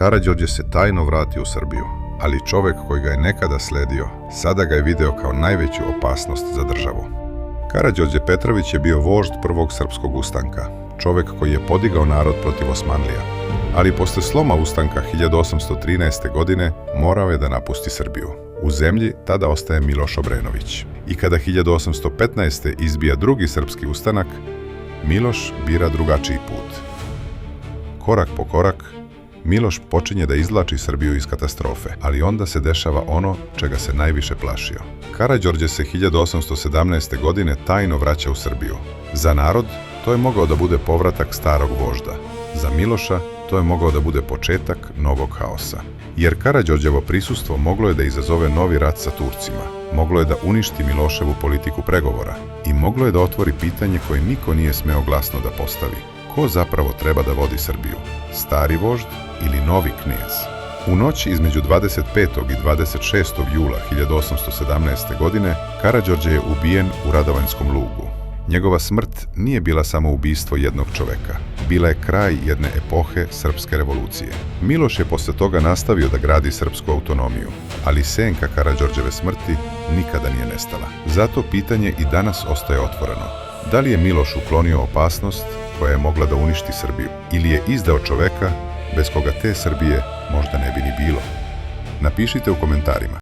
Karađorđe se tajno vratio u Srbiju, ali čovek koji ga je nekada sledio, sada ga je video kao najveću opasnost za državu. Karađorđe Petrović je bio vožd prvog srpskog ustanka, čovek koji je podigao narod protiv Osmanlija, ali posle sloma ustanka 1813. godine morao je da napusti Srbiju. U zemlji tada ostaje Miloš Obrenović. I kada 1815. izbija drugi srpski ustanak, Miloš bira drugačiji put. Korak po korak, Miloš počinje da izvlači Srbiju iz katastrofe, ali onda se dešava ono čega se najviše plašio. Karađorđe se 1817. godine tajno vraća u Srbiju. Za narod to je mogao da bude povratak starog vožda. Za Miloša to je mogao da bude početak novog haosa. Jer Karađorđevo prisustvo moglo je da izazove novi rat sa Turcima, moglo je da uništi Miloševu politiku pregovora i moglo je da otvori pitanje koje niko nije smeo glasno da postavi. Ko zapravo treba da vodi Srbiju? Stari vožd ili novi knez? U noć između 25. i 26. jula 1817. godine Karađorđe je ubijen u Radovanjskom lugu. Njegova smrt nije bila samo ubistvo jednog čoveka, bila je kraj jedne epohe srpske revolucije. Miloš je posle toga nastavio da gradi srpsku autonomiju, ali senka Karađorđeve smrti nikada nije nestala. Zato pitanje i danas ostaje otvoreno. Da li je Miloš uklonio opasnost koja je mogla da uništi Srbiju, ili je izdao čoveka bez koga te Srbije možda ne bi ni bilo? Napišite u komentarima.